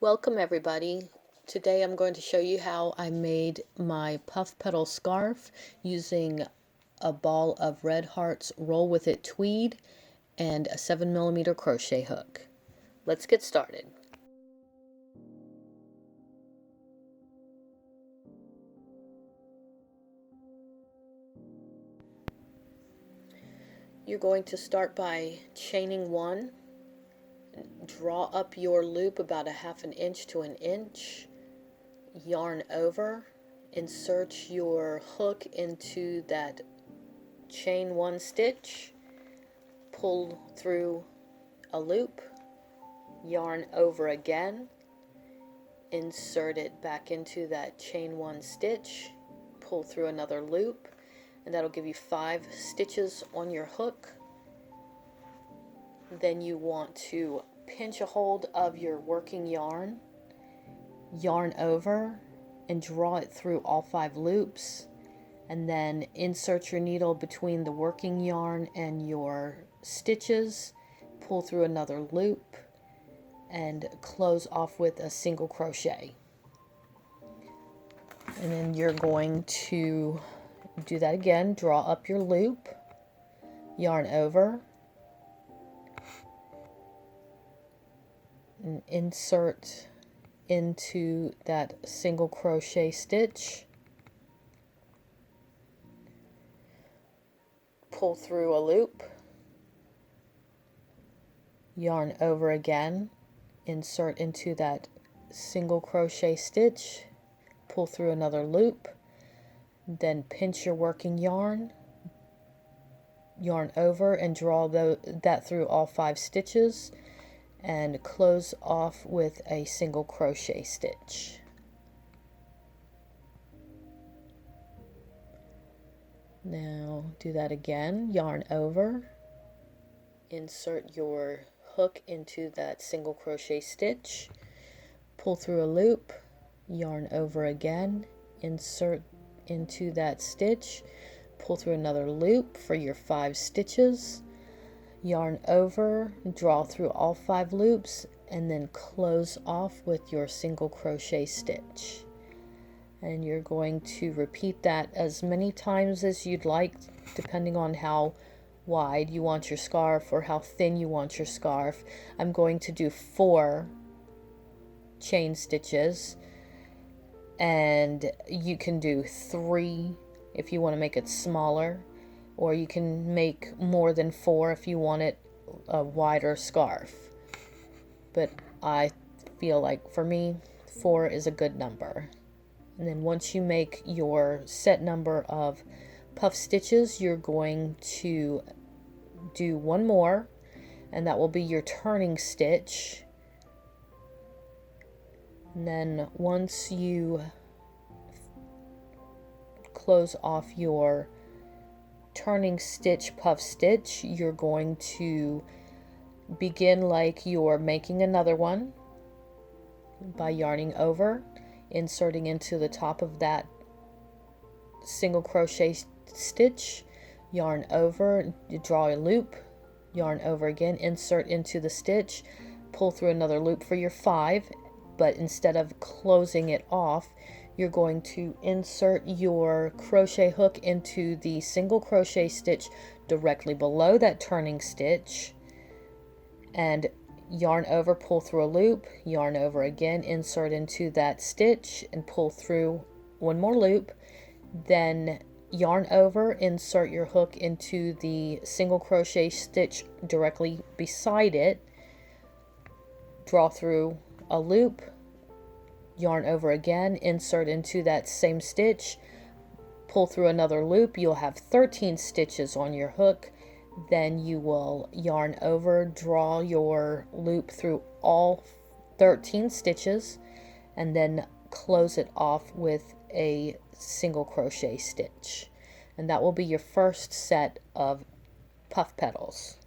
Welcome everybody. Today I'm going to show you how I made my puff petal scarf using a ball of Red Heart's Roll With It tweed and a 7mm crochet hook. Let's get started. You're going to start by chaining one. Draw up your loop about a ½ inch to an inch. Yarn over. Insert your hook into that chain one stitch. Pull through a loop. Yarn over again. Insert it back into that chain one stitch. Pull through another loop. And that'll give you 5 stitches on your hook. Then you want to pinch a hold of your working yarn, yarn over, and draw it through all 5 loops, and then insert your needle between the working yarn and your stitches, pull through another loop, and close off with a single crochet. And then you're going to do that again. Draw up your loop, yarn over, and insert into that single crochet stitch, pull through a loop, yarn over again, insert into that single crochet stitch, pull through another loop, then pinch your working yarn, yarn over, and draw that through all 5 stitches, and close off with a single crochet stitch. Now do that again. Yarn over, insert your hook into that single crochet stitch, pull through a loop, yarn over again, insert into that stitch, pull through another loop for your 5 stitches, yarn over, draw through all 5 loops, and then close off with your single crochet stitch. And you're going to repeat that as many times as you'd like, depending on how wide you want your scarf or how thin you want your scarf. I'm going to do 4 chain stitches, and you can do 3 if you want to make it smaller, or you can make more than 4 if you want it a wider scarf. But I feel like for me 4 is a good number. And then once you make your set number of puff stitches, you're going to do 1 more, and that will be your turning stitch. And then once you close off your turning stitch puff stitch, you're going to begin like you're making another one by yarning over, inserting into the top of that single crochet stitch, yarn over, draw a loop, yarn over again, insert into the stitch, pull through another loop for your 5, but instead of closing it off, you're going to insert your crochet hook into the single crochet stitch directly below that turning stitch, and yarn over, pull through a loop, yarn over again, insert into that stitch, and pull through 1 more loop, then yarn over, insert your hook into the single crochet stitch directly beside it, draw through a loop, yarn over again, insert into that same stitch, pull through another loop. You'll have 13 stitches on your hook. Then you will yarn over, draw your loop through all 13 stitches, and then close it off with a single crochet stitch. And that will be your first set of puff petals.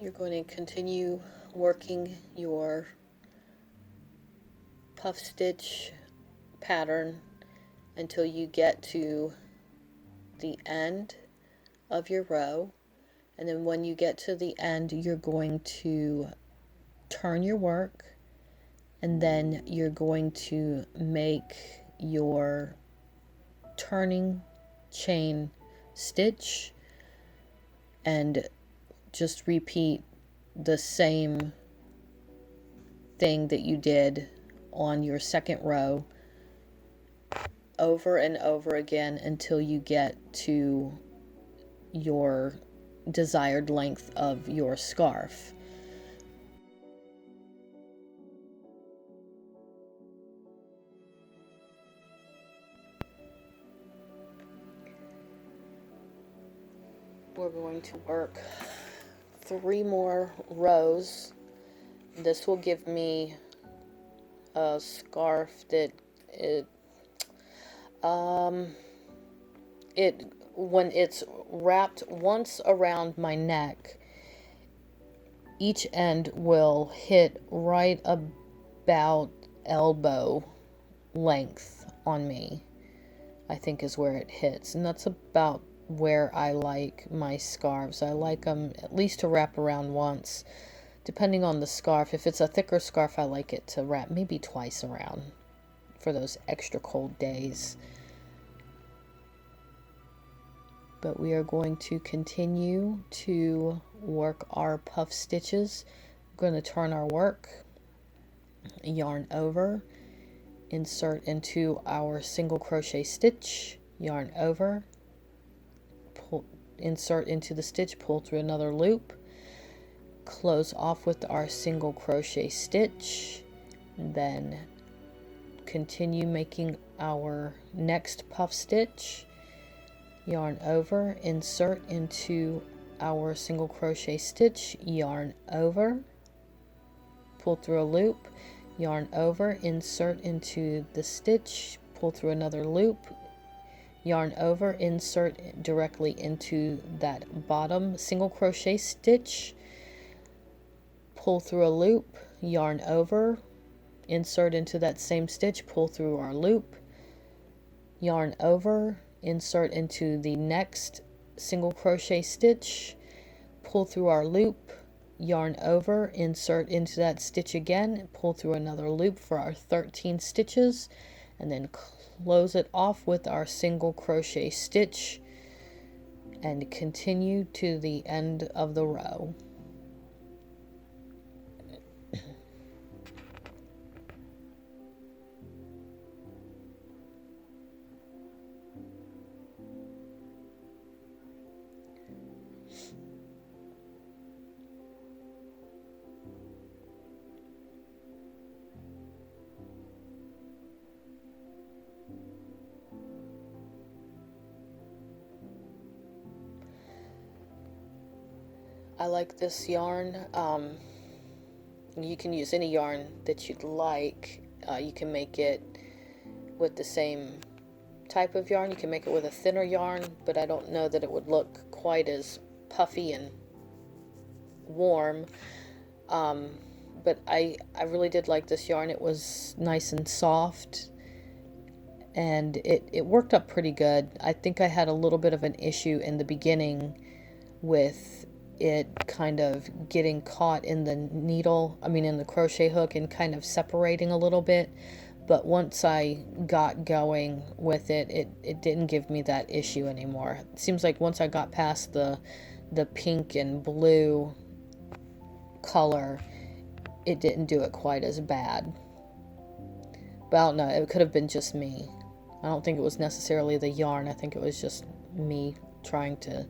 You're going to continue working your puff stitch pattern until you get to the end of your row, and then when you get to the end you're going to turn your work, and then you're going to make your turning chain stitch and just repeat the same thing that you did on your second row over and over again until you get to your desired length of your scarf. We're going to work 3 more rows. This will give me a scarf that when it's wrapped once around my neck, each end will hit right about elbow length on me, I think is where it hits, and that's about where I like my scarves. I like them at least to wrap around once, depending on the scarf. If it's a thicker scarf, I like it to wrap maybe twice around for those extra cold days. But we are going to continue to work our puff stitches. We're going to turn our work, yarn over, insert into our single crochet stitch, yarn over, pull, insert into the stitch, pull through another loop, close off with our single crochet stitch, then continue making our next puff stitch, yarn over, insert into our single crochet stitch, yarn over, pull through a loop, yarn over, insert into the stitch, pull through another loop, yarn over, insert directly into that bottom single crochet stitch, pull through a loop, yarn over, insert into that same stitch, pull through our loop, yarn over, insert into the next single crochet stitch, pull through our loop, yarn over, insert into that stitch again, pull through another loop for our 13 stitches, and then close it off with our single crochet stitch and continue to the end of the row. I like this yarn. You can use any yarn that you'd like. You can make it with the same type of yarn. You can make it with a thinner yarn, but I don't know that it would look quite as puffy and warm. But I really did like this yarn. It was nice and soft, and it worked up pretty good. I think I had a little bit of an issue in the beginning with it kind of getting caught in the needle, in the crochet hook, and kind of separating a little bit. But once I got going with it, it didn't give me that issue anymore. It seems like once I got past the pink and blue color, it didn't do it quite as bad. But I don't know, it could have been just me. I don't think it was necessarily the yarn. I think it was just me trying to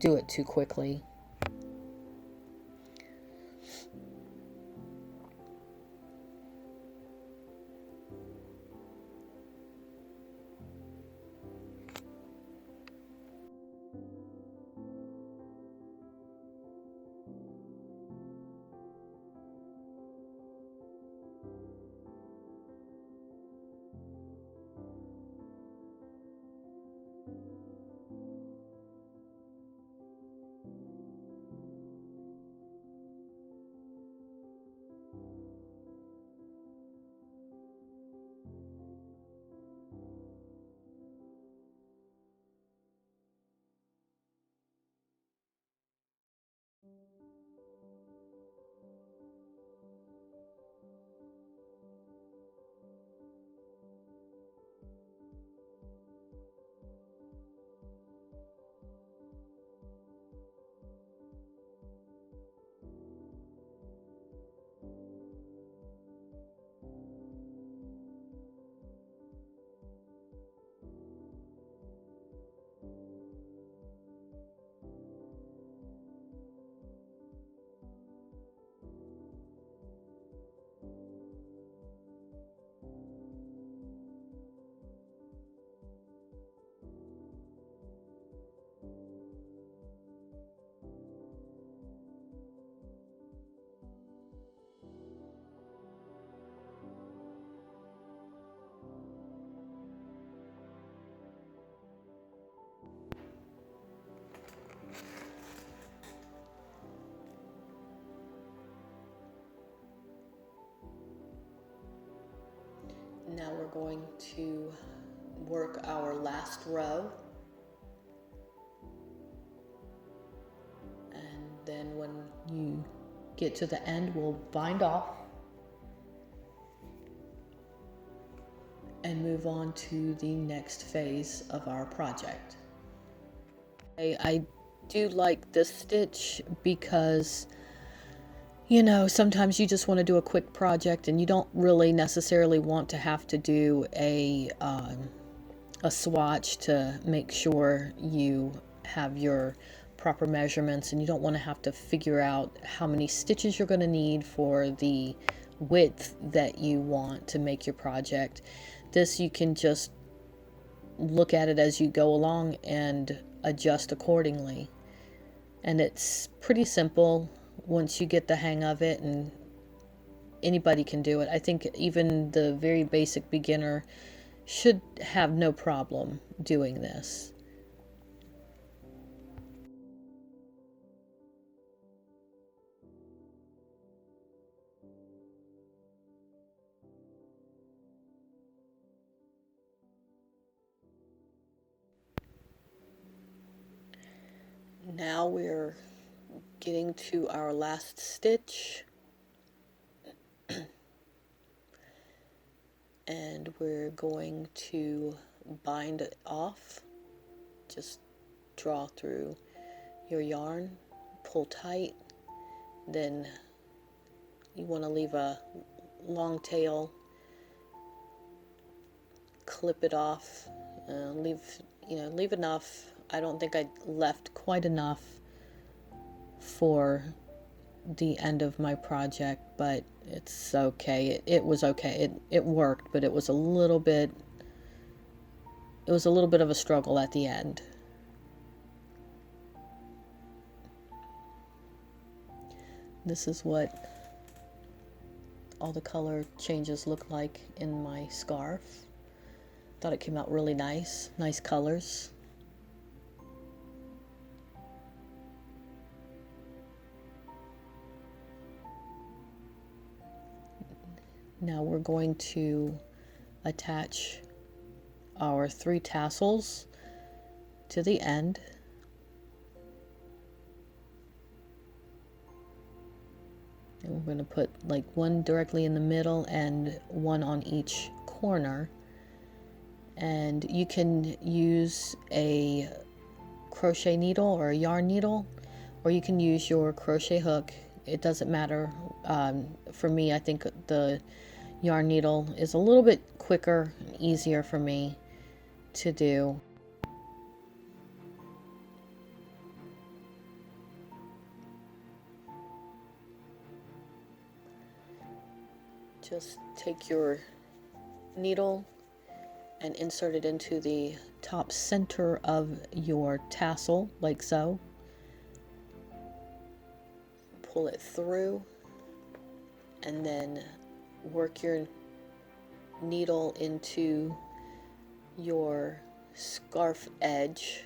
do it too quickly. Now we're going to work our last row, and then when you get to the end, we'll bind off and move on to the next phase of our project. I do like this stitch because, you know, sometimes you just want to do a quick project and you don't really necessarily want to have to do a swatch to make sure you have your proper measurements, and you don't want to have to figure out how many stitches you're going to need for the width that you want to make your project. This, you can just look at it as you go along and adjust accordingly, and it's pretty simple once you get the hang of it, and anybody can do it. I think even the very basic beginner should have no problem doing this. Now we're getting to our last stitch, and we're going to bind it off. Just draw through your yarn, pull tight, then you want to leave a long tail, clip it off, leave enough. I don't think I left quite enough for the end of my project, but it's okay. It was okay. It worked, but it was a little bit of a struggle at the end. This is what all the color changes look like in my scarf. Thought it came out really nice colors. Now we're going to attach our 3 tassels to the end. And we're going to put like one directly in the middle and one on each corner. And you can use a crochet needle or a yarn needle, or you can use your crochet hook. It doesn't matter. For me, I think the yarn needle is a little bit quicker and easier for me to do. Just take your needle and insert it into the top center of your tassel, like so. Pull it through, and then work your needle into your scarf edge.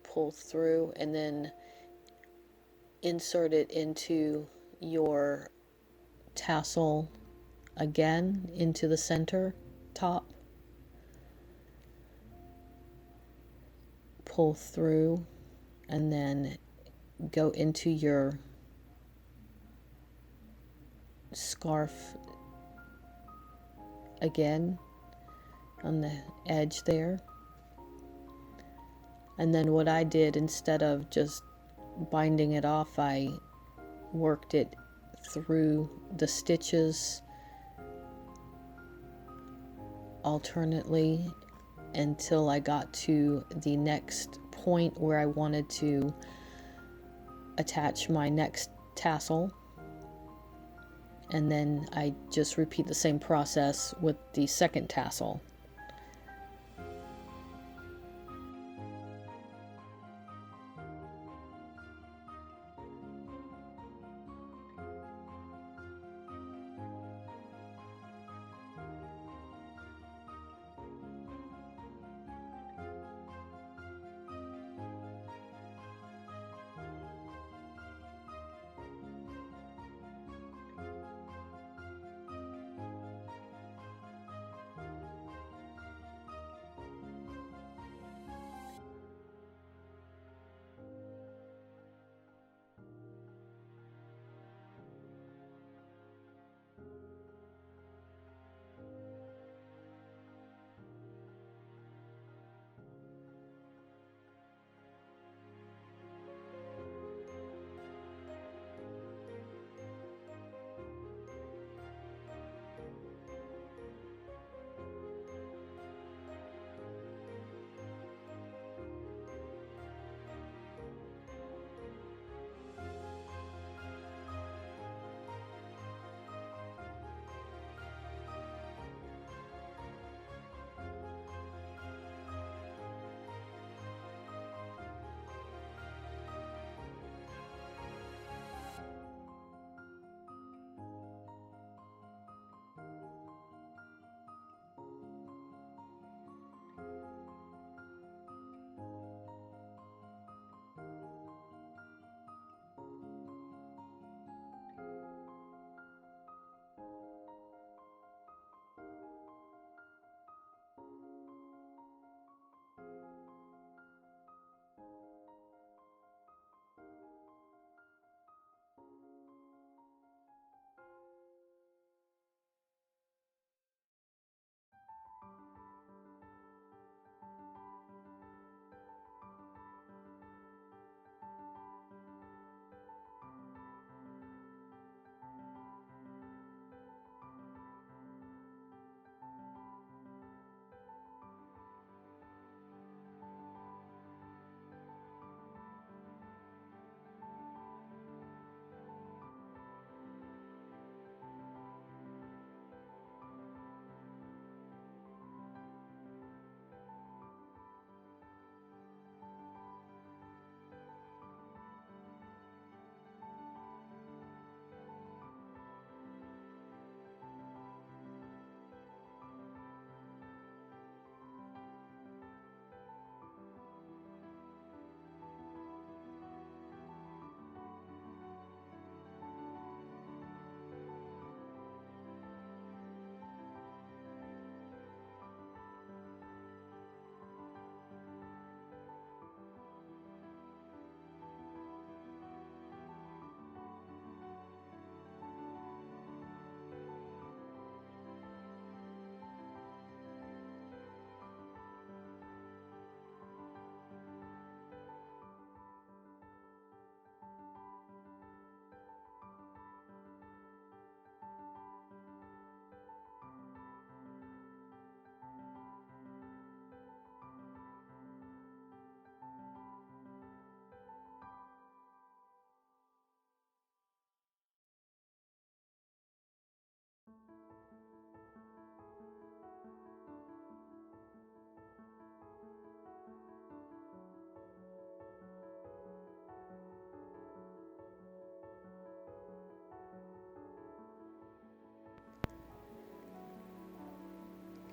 Pull through, and then insert it into your tassel again, into the center top. Pull through, and then go into your scarf again on the edge there. And then what I did, instead of just binding it off, I worked it through the stitches alternately until I got to the next point where I wanted to attach my next tassel, and then I just repeat the same process with the second tassel.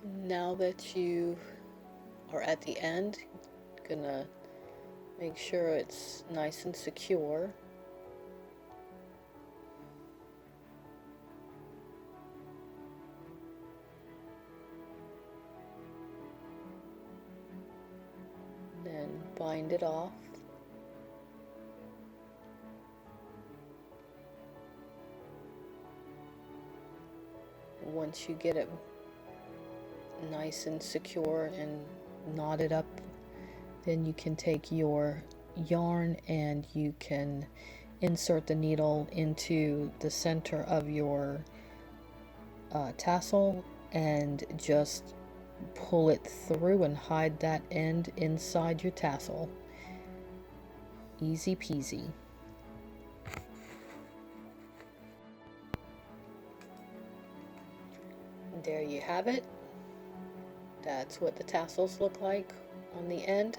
Now that you are at the end, gonna make sure it's nice and secure. Then bind it off. Once you get it nice and secure and knotted up, then you can take your yarn and you can insert the needle into the center of your tassel and just pull it through and hide that end inside your tassel. Easy peasy. There you have it. That's what the tassels look like on the end.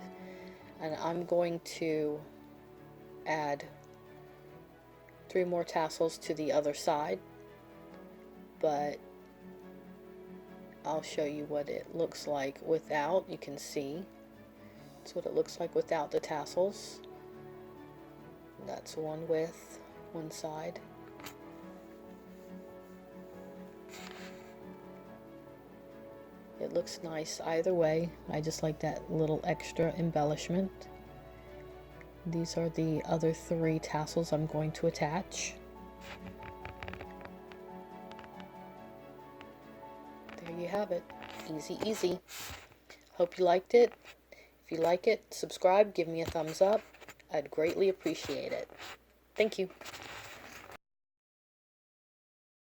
And I'm going to add 3 more tassels to the other side, but I'll show you what it looks like without. You can see it's what it looks like without the tassels. That's one width, one side. It looks nice either way. I just like that little extra embellishment. These are the other 3 tassels I'm going to attach. There you have it. Easy, easy. Hope you liked it. If you like it, subscribe, give me a thumbs up. I'd greatly appreciate it. Thank you.